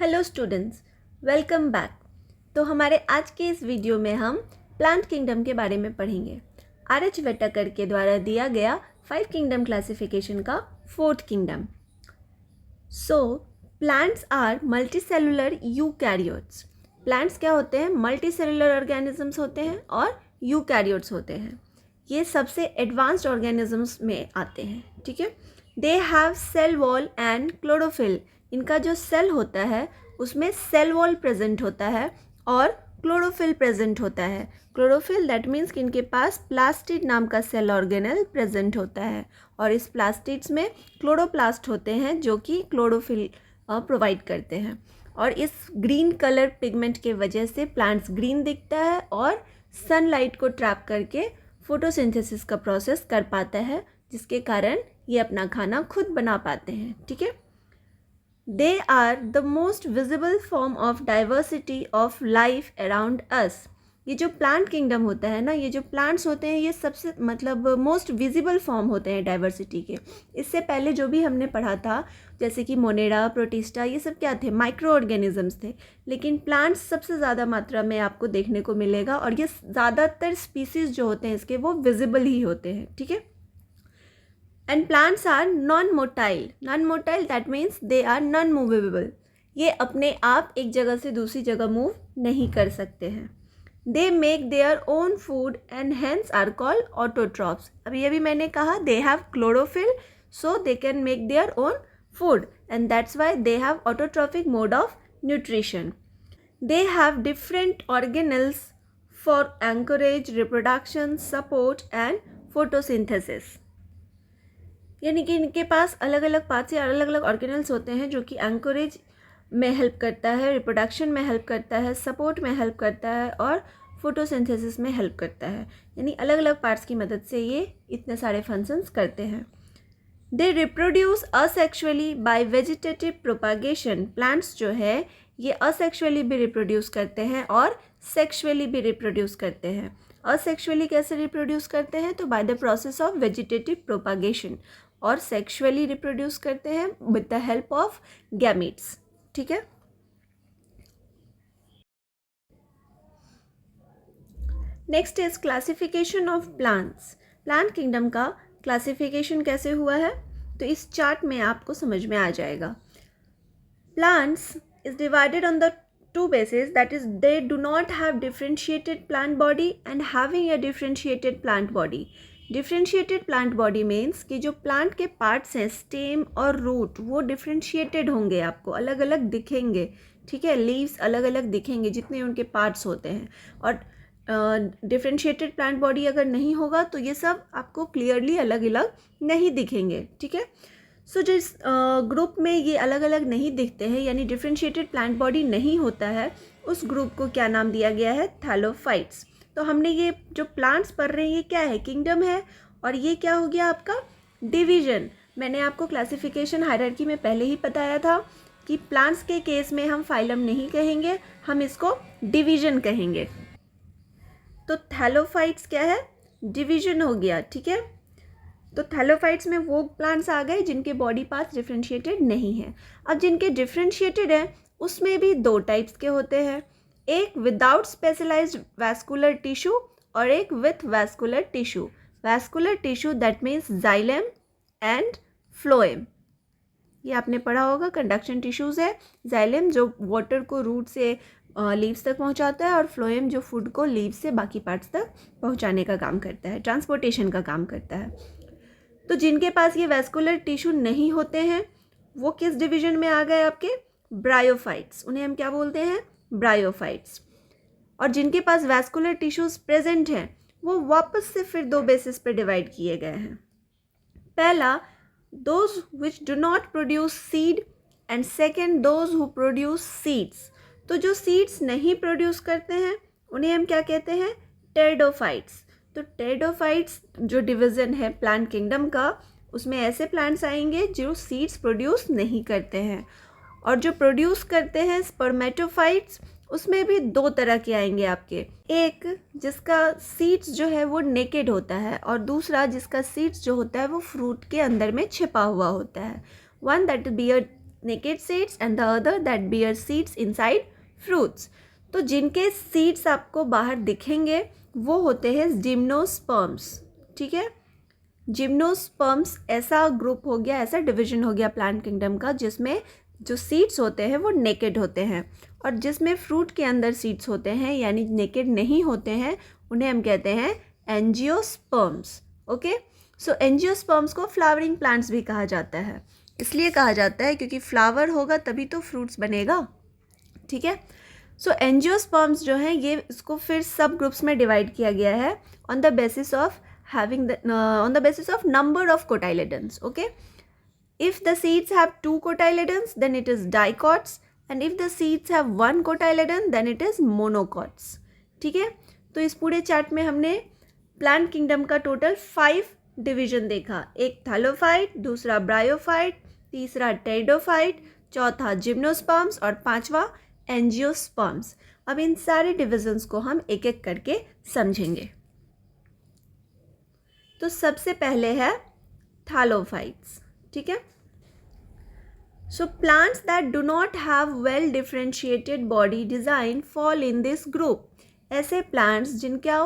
Hello students, welcome back. तो हमारे आज के इस वीडियो में हम प्लांट किंगडम के बारे में पढ़ेंगे। आर.एच. व्हिटेकर के द्वारा दिया गया 5 किंगडम क्लासिफिकेशन का 4th kingdom. So plants are multicellular eukaryotes. Plants क्या होते हैं? मल्टीसेलुलर ऑर्गेनिजम्स होते हैं और यूकैरियोट्स होते हैं। ये सबसे एडवांस्ड ऑर्गेनिजम्स में आते हैं, ठीक है। They have cell wall and chlorophyll. इनका जो सेल होता है उसमें सेल वॉल प्रेजेंट होता है और क्लोरोफिल प्रेजेंट होता है। क्लोरोफिल दैट मीन्स कि इनके पास प्लास्टिड नाम का सेल ऑर्गेनल प्रेजेंट होता है और इस प्लास्टिड्स में क्लोरोप्लास्ट होते हैं जो कि क्लोरोफिल प्रोवाइड करते हैं। और इस ग्रीन कलर पिगमेंट के वजह से प्लांट्स ग्रीन दिखता है और सनलाइट को ट्रैप करके फोटोसिंथेसिस का प्रोसेस कर पाता है, जिसके कारण ये अपना खाना खुद बना पाते हैं, ठीक है। They are the most visible form of diversity of life around us. ये जो प्लांट किंगडम होता है ना, ये जो प्लांट्स होते हैं ये सबसे मोस्ट विजिबल फॉर्म होते हैं डाइवर्सिटी के। इससे पहले जो भी हमने पढ़ा था जैसे कि मोनेरा, प्रोटिस्टा, ये सब क्या थे? माइक्रो ऑर्गेनिजम्स थे। लेकिन प्लांट्स सबसे ज़्यादा मात्रा में आपको देखने को मिलेगा और ये ज़्यादातर स्पीसीज जो होते हैं इसके वो विजिबल ही होते हैं, ठीक है। And plants are non motile. Non motile that means they are non movable. ये अपने आप एक जगह से दूसरी जगह मूव नहीं कर सकते हैं। They make their own food and hence are called autotrophs. अभी अभी मैंने कहा they have chlorophyll so they can make their own food and that's why they have autotrophic mode of nutrition. They have different organelles for anchorage, reproduction, support and photosynthesis. यानी कि इनके पास अलग अलग parts या अलग अलग ऑर्गेनल्स होते हैं जो कि एंकरेज में हेल्प करता है, रिप्रोडक्शन में हेल्प करता है, सपोर्ट में हेल्प करता है और फोटोसिंथेसिस में हेल्प करता है। यानी अलग अलग पार्ट्स की मदद से ये इतने सारे फंक्शंस करते हैं। They reproduce asexually bye vegetative propagation. Plants जो है ये असेक्सुअली भी रिप्रोड्यूस करते हैं और सेक्सुअली भी रिप्रोड्यूस करते हैं। असेक्सुअली कैसे रिप्रोड्यूस करते हैं? तो by the process of vegetative propagation. और सेक्सुअली रिप्रोड्यूस करते हैं with the help of gametes, ठीक है। Next is classification of plants. Plant kingdom का क्लासिफिकेशन कैसे हुआ है तो इस चार्ट में आपको समझ में आ जाएगा। Plants is divided on the two bases, that is they do not have differentiated plant body and having a differentiated plant body. Differentiated plant body means कि जो प्लांट के पार्ट्स हैं स्टेम और रूट वो डिफ्रेंशिएटेड होंगे, आपको अलग अलग दिखेंगे, ठीक है। लीव्स अलग अलग दिखेंगे जितने उनके पार्ट्स होते हैं। और डिफ्रेंशिएटेड प्लांट बॉडी अगर नहीं होगा तो ये सब आपको क्लियरली अलग अलग नहीं दिखेंगे, ठीक है। सो जिस ग्रुप में ये अलग अलग नहीं दिखते हैं यानी डिफ्रेंशिएटेड प्लांट बॉडी नहीं होता है उस ग्रुप को क्या नाम दिया गया है? थैलोफाइट्स। तो हमने ये जो प्लांट्स पढ़ रहे हैं ये क्या है? किंगडम है। और ये क्या हो गया आपका? डिवीजन। मैंने आपको क्लासिफिकेशन हायरार्की में पहले ही बताया था कि प्लांट्स के केस में हम फाइलम नहीं कहेंगे, हम इसको डिवीजन कहेंगे। तो थैलोफाइट्स क्या है? डिवीजन हो गया, ठीक है। तो थैलोफाइट्स में वो प्लांट्स आ गए जिनके बॉडी पार्ट्स डिफ्रेंशिएटेड नहीं है। अब जिनके डिफ्रेंशिएटेड है उसमें भी दो टाइप्स के होते हैं, एक विदाउट स्पेशलाइज्ड वैस्कुलर टिश्यू और एक with vascular tissue. Vascular tissue that means xylem and phloem. ये आपने पढ़ा होगा, कंडक्शन टिश्यूज़ है। जाइलम जो वाटर को रूट से लीव्स तक पहुंचाता है और फ्लोएम जो फूड को लीव्स से बाकी पार्ट्स तक पहुंचाने का काम करता है, ट्रांसपोर्टेशन का काम करता है। तो जिनके पास ये वैस्कुलर टिश्यू नहीं होते हैं वो किस डिवीजन में आ गए? आपके ब्रायोफाइट्स। उन्हें हम क्या बोलते हैं? ब्रायोफाइट्स। और जिनके पास वैस्कुलर टिश्यूज प्रेजेंट हैं वो वापस से फिर दो बेसिस पे डिवाइड किए गए हैं। पहला, those which do not produce seed and second those who produce seeds. तो जो सीड्स नहीं प्रोड्यूस करते हैं उन्हें हम क्या कहते हैं? टेरिडोफाइट्स। तो टेरिडोफाइट्स जो डिवीज़न है प्लांट किंगडम का उसमें ऐसे प्लांट्स आएंगे जो सीड्स प्रोड्यूस नहीं करते हैं। और जो प्रोड्यूस करते हैं स्पर्मेटोफाइट्स उसमें भी दो तरह के आएंगे आपके, एक जिसका सीड्स जो है वो नेकेड होता है और दूसरा जिसका सीड्स जो होता है वो फ्रूट के अंदर में छिपा हुआ होता है। One that bear naked seeds and the other that bear seeds inside fruits. तो जिनके सीड्स आपको बाहर दिखेंगे वो होते हैं जिम्नोस्पर्म्स, ठीक है। जिम्नोस्पर्म्स ऐसा ग्रुप हो गया, ऐसा डिवीजन हो गया प्लांट किंगडम का जिसमें जो सीड्स होते हैं वो नेकेड होते हैं, और जिसमें फ्रूट के अंदर सीड्स होते हैं यानी नेकेड नहीं होते हैं उन्हें हम कहते हैं एंजियोस्पर्म्स। ओके, सो एंजियोस्पर्म्स को फ्लावरिंग प्लांट्स भी कहा जाता है। इसलिए कहा जाता है क्योंकि फ्लावर होगा तभी तो फ्रूट्स बनेगा, ठीक है। सो एंजियोस्पर्म्स जो हैं ये इसको फिर सब ग्रुप्स में डिवाइड किया गया है on the basis of number of cotyledons. Okay, if the seeds have 2 cotyledons then it is dicots, and if the seeds have 1 cotyledon then it is monocots. ठीक है, तो इस पूरे चार्ट में हमने प्लांट किंगडम का टोटल 5 डिवीजन देखा। एक थैलोफाइट, दूसरा ब्रायोफाइट, तीसरा टेरिडोफाइट, चौथा जिम्नोस्पर्म्स और पांचवा एंजियोस्पर्म्स। अब इन सारे डिविजन्स को हम एक एक करके समझेंगे। तो सबसे पहले है थैलोफाइट्स, ठीक है। So plants that do not have well differentiated body design fall in this group. ऐसे प्लांट्स जिनका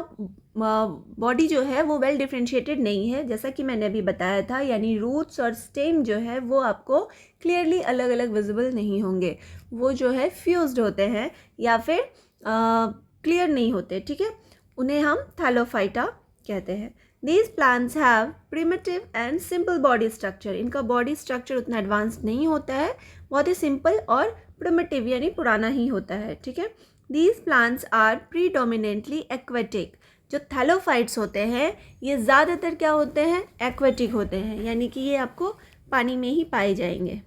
बॉडी जो है वो वेल डिफरेंशिएटेड नहीं है, जैसा कि मैंने अभी बताया था, यानी रूट्स और स्टेम जो है वो आपको क्लियरली अलग अलग विजिबल नहीं होंगे, वो जो है फ्यूज्ड होते हैं या फिर क्लियर नहीं होते, ठीक है। उन्हें हम थैलोफाइटा कहते हैं। These plants have primitive and simple body structure. इनका बॉडी स्ट्रक्चर उतना एडवांस नहीं होता है, बहुत ही सिंपल और प्रिमिटिव यानी पुराना ही होता है, ठीक है। These plants are predominantly aquatic. जो थैलोफाइट्स होते हैं ये ज़्यादातर क्या होते हैं, एक्वेटिक होते हैं, यानी कि ये आपको पानी में ही पाए जाएंगे।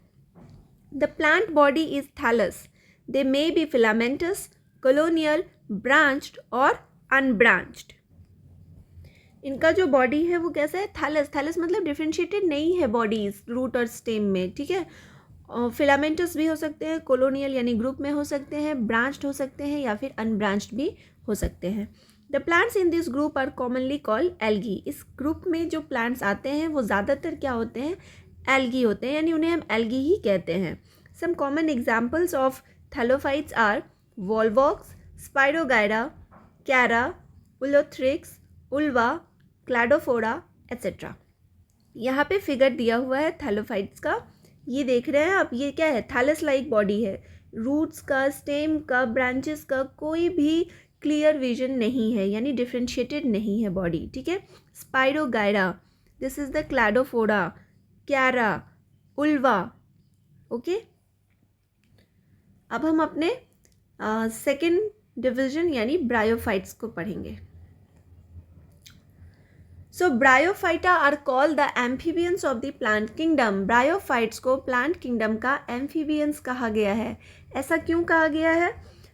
The plant body is thallus. They may be filamentous, colonial, branched और unbranched. इनका जो बॉडी है वो कैसा है, थैलस। थैलस मतलब डिफ्रेंशिएटेड नहीं है बॉडीज रूट और स्टेम में, ठीक है। फिलामेंटस भी हो सकते हैं, कॉलोनियल यानी ग्रुप में हो सकते हैं, ब्रांच्ड हो सकते हैं या फिर अनब्रांच्ड भी हो सकते हैं। The plants in this group are commonly called algae. इस ग्रुप में जो प्लांट्स आते हैं वो ज़्यादातर क्या होते हैं, एल्गी होते हैं, यानी उन्हें हम एल्गी ही कहते हैं। Some common examples of thallophytes are volvox, spirogyra, chara, ulothrix, ulva, cladophora etcetera. यहाँ पे फिगर दिया हुआ है थैलोफाइट्स का, ये देख रहे हैं आप, ये क्या है, थैलस लाइक बॉडी है, रूट्स का, स्टेम का, ब्रांचेस का कोई भी क्लियर विजन नहीं है, यानी डिफ्रेंशिएटेड नहीं है बॉडी, ठीक है। Spirogyra, this is the cladophora, chara, ulva, okay. अब हम अपने सेकेंड डिवीजन यानी ब्रायोफाइट्स को पढ़ेंगे। So Bryophyta are called the amphibians of the plant kingdom. Bryophytes को plant kingdom का amphibians कहा गया है। ऐसा क्यों कहा गया है?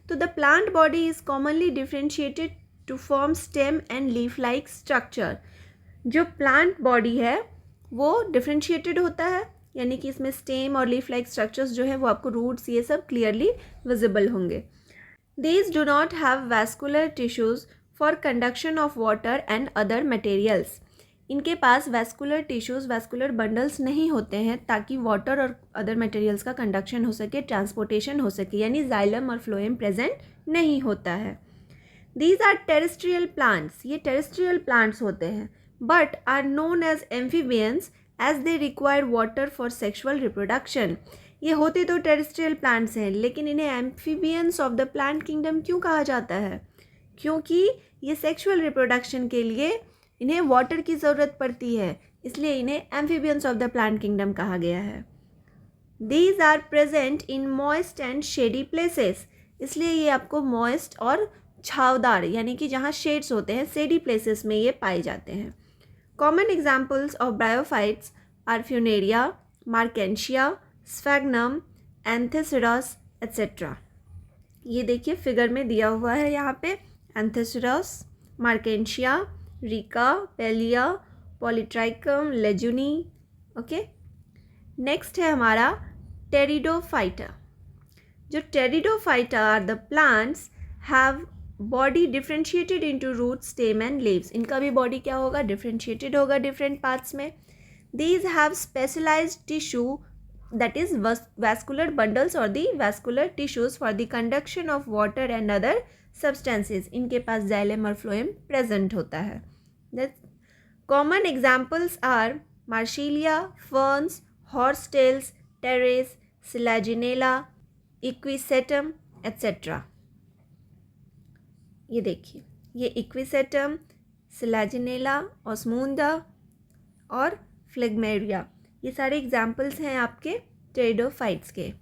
तो the plant body is commonly differentiated to form stem and leaf-like structure. जो plant body है वो differentiated होता है, यानी कि इसमें stem और leaf-like structures जो है वो आपको roots ये सब clearly visible होंगे। These do not have vascular tissues for conduction of water and other materials. इनके पास वैस्कुलर टिश्यूज़, वैस्कुलर बंडल्स नहीं होते हैं ताकि वाटर और अदर मटेरियल्स का कंडक्शन हो सके, ट्रांसपोर्टेशन हो सके, यानी जाइलम और फ्लोएम प्रेजेंट नहीं होता है। दीज आर टेरेस्ट्रियल प्लांट्स, ये टेरेस्ट्रियल प्लांट्स होते हैं, but are known as amphibians as they require water for sexual reproduction. ये होते तो टेरेस्ट्रियल प्लांट्स हैं, लेकिन इन्हें amphibians of the plant kingdom क्यों कहा जाता है, क्योंकि ये सेक्सुअल रिप्रोडक्शन के लिए इन्हें वाटर की ज़रूरत पड़ती है, इसलिए इन्हें amphibians of the plant kingdom कहा गया है। These are present in moist and shady places, इसलिए ये आपको मॉइस्ट और छावदार यानी कि जहाँ शेड्स होते हैं, शेडी प्लेसेस में ये पाए जाते हैं। Common examples of bryophytes are funaria, marchantia, sphagnum, anthoceros etcetera. ये देखिए फिगर में दिया हुआ है यहाँ पे, anthoceros, marchantia, riccia, pellia, polytrichum, lejeunea, okay. Next है हमारा टेरिडोफाइटा। जो pteridophyta are the plants have body differentiated into root, stem and leaves. इनका भी बॉडी क्या होगा, डिफ्रेंशिएटेड होगा डिफरेंट पार्ट्स में। These have specialised tissue that is vascular bundles or the vascular tissues for the conduction of water and other substances. इनके पास xylem और phloem present होता है. Common examples are Marsillia, ferns, horsetails, terrace, Selaginella, Equisetum, etc. ये देखिए, ये Equisetum, Selaginella, Osmunda और Phlegmaria, ये सारे एग्जाम्पल्स हैं आपके टेरिडोफाइट्स के.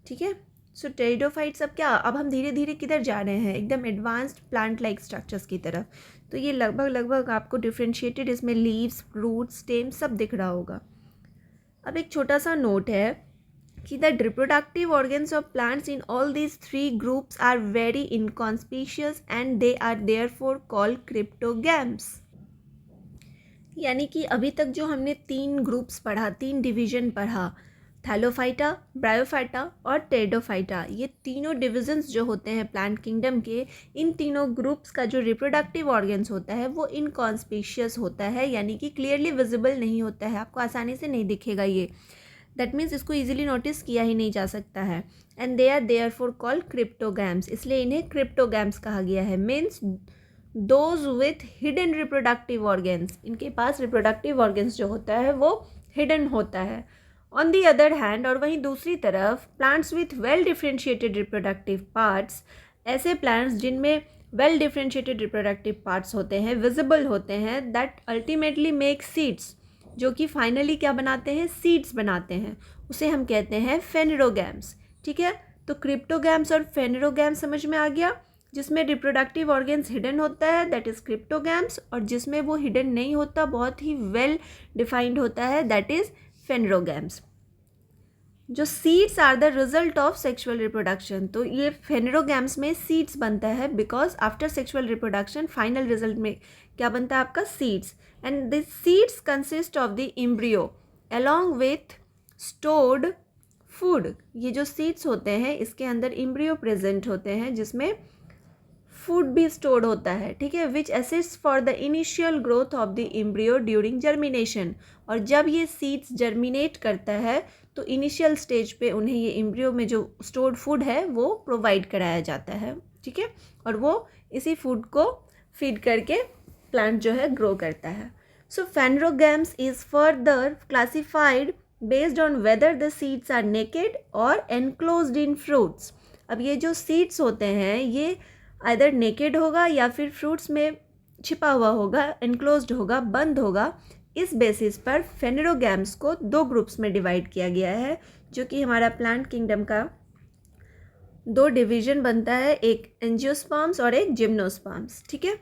ठीक है. सो टेरिडोफाइट्स अब हम धीरे धीरे किधर जा रहे हैं, एकदम एडवांस्ड प्लांट लाइक स्ट्रक्चर्स की तरफ. तो ये लगभग आपको डिफ्रेंशिएटेड, इसमें लीव्स, रूट्स, स्टेम सब दिख रहा होगा. अब एक छोटा सा नोट है कि the reproductive organs of plants in all these 3 groups are very inconspicuous and they are therefore called cryptogams. यानी कि अभी तक जो हमने 3 ग्रुप्स पढ़ा, 3 डिवीजन पढ़ा, थैलोफाइटा, ब्रायोफाइटा और टेरिडोफाइटा, ये तीनों डिविजन्स जो होते हैं प्लांट किंगडम के, इन तीनों ग्रुप्स का जो रिप्रोडक्टिव ऑर्गन्स होता है वो इनकॉन्स्पिशियस होता है, यानी कि क्लियरली विजिबल नहीं होता है, आपको आसानी से नहीं दिखेगा ये. दैट मीन्स इसको ईजिली नोटिस किया ही नहीं जा सकता है. And they are therefore called cryptogams, इसलिए इन्हें क्रिप्टोगैम्स कहा गया है. Means those with hidden reproductive organs, इनके पास रिप्रोडक्टिव ऑर्गन्स जो होता है वो हिडन होता है. ऑन दी अदर हैंड, और वहीं दूसरी तरफ plants with well differentiated reproductive parts, ऐसे प्लांट्स जिनमें वेल डिफ्रेंशिएटेड रिप्रोडक्टिव पार्ट्स होते हैं, विजिबल होते हैं, दैट अल्टीमेटली मेक सीड्स, जो कि फाइनली क्या बनाते हैं, सीड्स बनाते हैं, उसे हम कहते हैं फेनेरोगैम्स. ठीक है. तो क्रिप्टोगैम्स और फेनेरोगैम्स समझ में आ गया. जिसमें रिप्रोडक्टिव ऑर्गन्स हिडन होता है दैट इज़ क्रिप्टोगैम्स, और जिसमें वो हिडन नहीं होता, बहुत ही वेल डिफाइंड होता है, दैट इज़ फेनेरोगैम्स. जो seeds are the result of sexual reproduction, तो ये फेनेरोगैम्स में सीड्स बनता है because after sexual reproduction final result में क्या बनता है आपका, seeds. And this seeds consist of the embryo along with stored food. ये जो सीड्स होते हैं इसके अंदर एम्ब्रियो प्रेजेंट होते हैं जिसमें फूड भी स्टोर्ड होता है. ठीक है. Which assist for the initial growth of the embryo during germination, और जब ये सीड्स जर्मिनेट करता है तो इनिशियल स्टेज पे उन्हें ये एम्ब्रियो में जो स्टोर्ड फूड है वो प्रोवाइड कराया जाता है. ठीक है. और वो इसी फूड को फीड करके प्लांट जो है ग्रो करता है. So phanerogams is further classified based on whether the seeds are naked और एनक्लोज्ड इन फ्रूट्स. अब ये जो सीड्स होते हैं ये आइदर नेकेड होगा या फिर फ्रूट्स में छिपा हुआ होगा, एनक्लोज्ड होगा, बंद होगा. इस बेसिस पर फेनेरोगैम्स को 2 ग्रुप्स में डिवाइड किया गया है, जो कि हमारा प्लांट किंगडम का 2 डिवीजन बनता है, एक एंजियोस्पर्म्स और एक जिम्नोस्पर्म्स. ठीक है.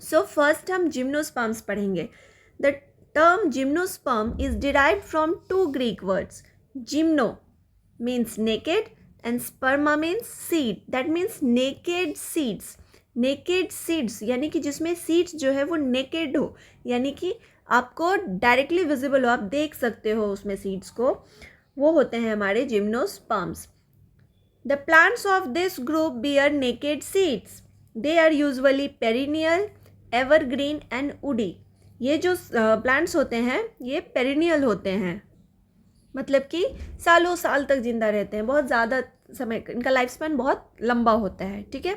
सो फर्स्ट हम जिम्नोस्पर्म्स पढ़ेंगे. The term gymnosperm is derived from 2 Greek words. Gymno means naked and sperma means seed, that means naked seeds. naked seeds यानी कि जिसमें seeds जो है वो naked हो, यानी कि आपको डायरेक्टली विजिबल हो, आप देख सकते हो उसमें seeds को, वो होते हैं हमारे gymnosperms. The plants of this group bear naked seeds. They are usually perennial, evergreen and woody. ये जो प्लांट्स होते हैं ये पेरिनियल होते हैं, मतलब कि सालों साल तक जिंदा रहते हैं, बहुत ज़्यादा समय, इनका लाइफ स्पैन बहुत लंबा होता है. ठीक है.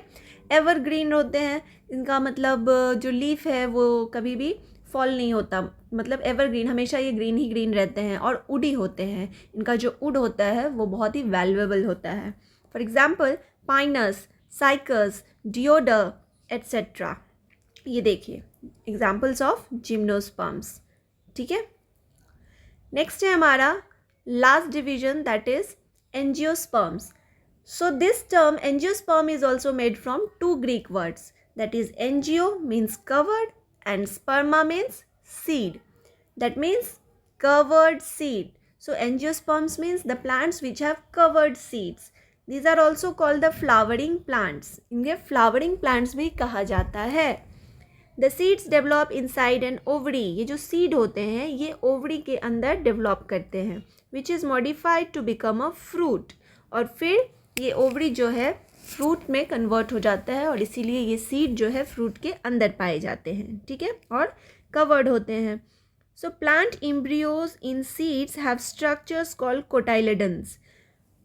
एवरग्रीन होते हैं, इनका मतलब जो लीफ है वो कभी भी फॉल नहीं होता, मतलब एवरग्रीन, हमेशा ये ग्रीन ही ग्रीन रहते हैं. और वुडी होते हैं, इनका जो वुड होता है वो बहुत ही वैल्यूएबल होता है. For example Pinus, cycas, डियोडर etcetera. ये देखिए एग्जाम्पल्स ऑफ जिम्नोस्पर्म्स. ठीक है. नेक्स्ट है हमारा last division, that is angiosperms. So this term angiosperm is also made from 2 Greek words, that is angio means covered and sperma means seed, that means covered seed. So angiosperms means the plants which have covered seeds. These are also called the flowering plants. इन्हें flowering plants भी कहा जाता है. The seeds develop inside an ovary. ये जो seed होते हैं ये ovary के अंदर develop करते हैं, which is modified to become a fruit. और फिर ये ओवरी जो है फ्रूट में कन्वर्ट हो जाता है, और इसीलिए ये सीड जो है फ्रूट के अंदर पाए जाते हैं. ठीक है. और कवर्ड होते हैं. So plant embryos in seeds have structures called cotyledons.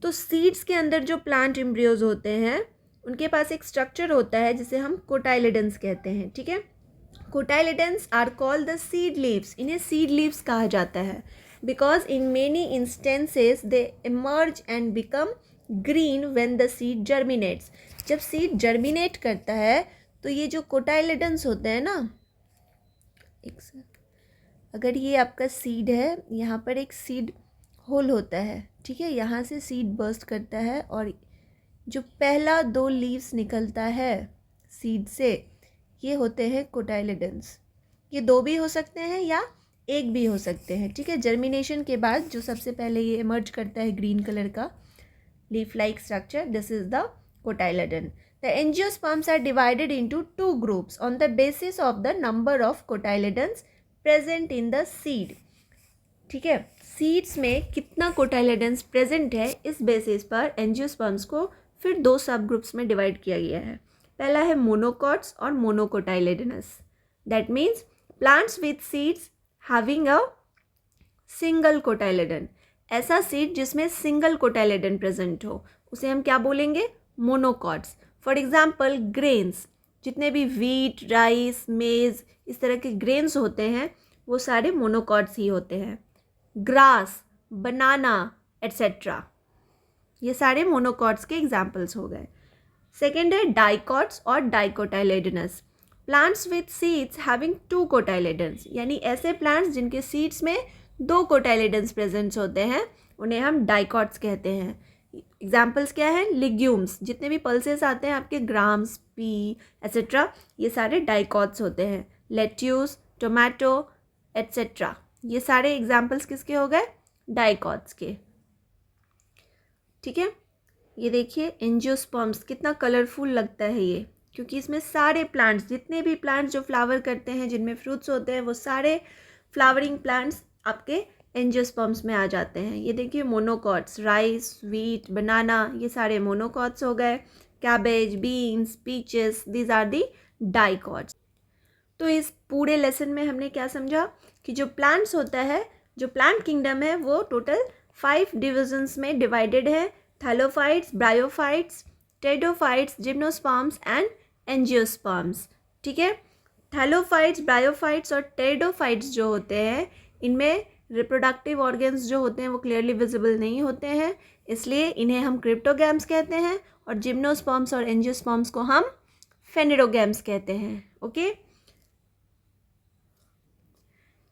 तो सीड्स के अंदर जो प्लांट एम्ब्रियोज होते हैं उनके पास एक स्ट्रक्चर होता है जिसे हम कोटाइलेडन्स कहते हैं, ठीक है। Cotyledons are called the seed leaves, इन्हें सीड लीव्स कहा जाता है because in many instances they emerge and become green when the seed germinates. जब सीड जर्मिनेट करता है तो ये जो कोटाइलेडन्स होते हैं ना, एक सेकंड, अगर ये आपका सीड है, यहाँ पर एक सीड होल होता है, ठीक है, यहाँ से सीड बर्स्ट करता है और जो पहला 2 लीव्स निकलता है सीड से, ये होते हैं कोटाइलेडन्स। ये 2 भी हो सकते हैं या 1 भी हो सकते हैं, ठीक है। जर्मिनेशन के बाद जो सबसे पहले ये इमर्ज करता है ग्रीन कलर का leaf like structure, this is the cotyledon. The angiosperms are divided into 2 groups on the basis of the number of cotyledons present in the seed, ठीक है। सीड्स में कितना कोटाइलेडन्स प्रेजेंट है इस बेसिस पर एंजियोस्पर्म्स को फिर 2 सब ग्रुप्स में डिवाइड किया गया है। पहला है मोनोकॉट्स और monocotyledonous. That means plants with seeds having a single cotyledon. ऐसा सीड जिसमें सिंगल कोटाइलेडन प्रेजेंट हो उसे हम क्या बोलेंगे? मोनोकॉट्स। फॉर एग्जाम्पल ग्रेन्स, जितने भी वीट, राइस, मेज, इस तरह के ग्रेन्स होते हैं वो सारे मोनोकॉट्स ही होते हैं। ग्रास, बनाना एट्सेट्रा, ये सारे मोनोकॉट्स के एग्जाम्पल्स हो गए। सेकेंड है डाइकॉट्स और डाइकोटाइलेडनस। प्लांट्स विथ सीड्स हैविंग 2 कोटाइलेडन्स, यानी ऐसे प्लांट्स जिनके सीड्स में 2 कोटाइलेडन्स प्रेजेंट्स होते हैं उन्हें हम डाइकॉट्स कहते हैं। एग्जाम्पल्स क्या है? लिग्यूम्स, जितने भी पल्सेस आते हैं आपके, ग्राम्स, पी एट्सेट्रा, ये सारे डाइकॉट्स होते हैं। लेट्यूस, टोमेटो एट्सेट्रा, ये सारे एग्जाम्पल्स किसके हो गए? डाइकॉट्स के, ठीक है। ये देखिए एंजियोस्पर्म्स, कितना कलरफुल लगता है ये, क्योंकि इसमें सारे प्लांट्स, जितने भी प्लांट्स जो फ्लावर करते हैं, जिनमें फ्रूट्स होते हैं, वो सारे फ्लावरिंग प्लांट्स आपके एंजियोस्पर्म्स में आ जाते हैं। ये देखिए मोनोकॉट्स, राइस, व्हीट, बनाना, ये सारे मोनोकॉट्स हो गए। Cabbage, beans, peaches, these are the dicots. तो इस पूरे लेसन में हमने क्या समझा कि जो प्लांट्स होता है, जो प्लांट किंगडम है, वो टोटल 5 डिविजन्स में डिवाइडेड है। Thallophytes, bryophytes, टेडोफाइट्स, gymnosperms and angiosperms, ठीक है। थैलोफाइट्स, ब्रायोफाइट्स और टेडोफाइट्स जो होते हैं, इनमें रिप्रोडक्टिव ऑर्गन्स जो होते हैं वो क्लियरली विजिबल नहीं होते हैं, इसलिए इन्हें हम क्रिप्टोगैम्स कहते हैं। और जिम्नोस्पर्म्स और एंजियोस्पर्म्स को हम फेनेरोगैम्स कहते हैं, ओके।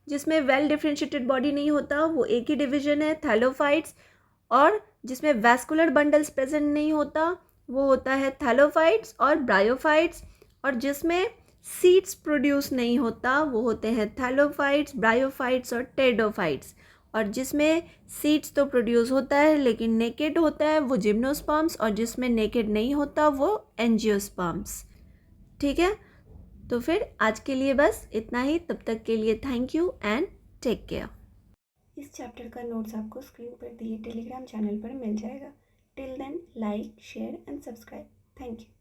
जिसमें वेल डिफरेंशिएटेड बॉडी नहीं होता वो एक ही डिवीजन है, थैलोफाइट्स। और जिसमें वैस्कुलर बंडल्स प्रेजेंट नहीं होता वो होता है थैलोफाइट्स और ब्रायोफाइट्स। और जिसमें सीड्स प्रोड्यूस नहीं होता वो होते हैं थैलोफाइट्स, ब्रायोफाइट्स और टेडोफाइट्स। और जिसमें सीड्स तो प्रोड्यूस होता है लेकिन नेकेड होता है वो जिम्नोस्पर्म्स, और जिसमें नेकेड नहीं होता वो एंजियोस्पर्म्स, ठीक है। तो फिर आज के लिए बस इतना ही। तब तक के लिए thank you and take care. इस चैप्टर का नोट्स आपको स्क्रीन पर दिए टेलीग्राम चैनल पर मिल जाएगा। Till then like, share and subscribe. Thank you.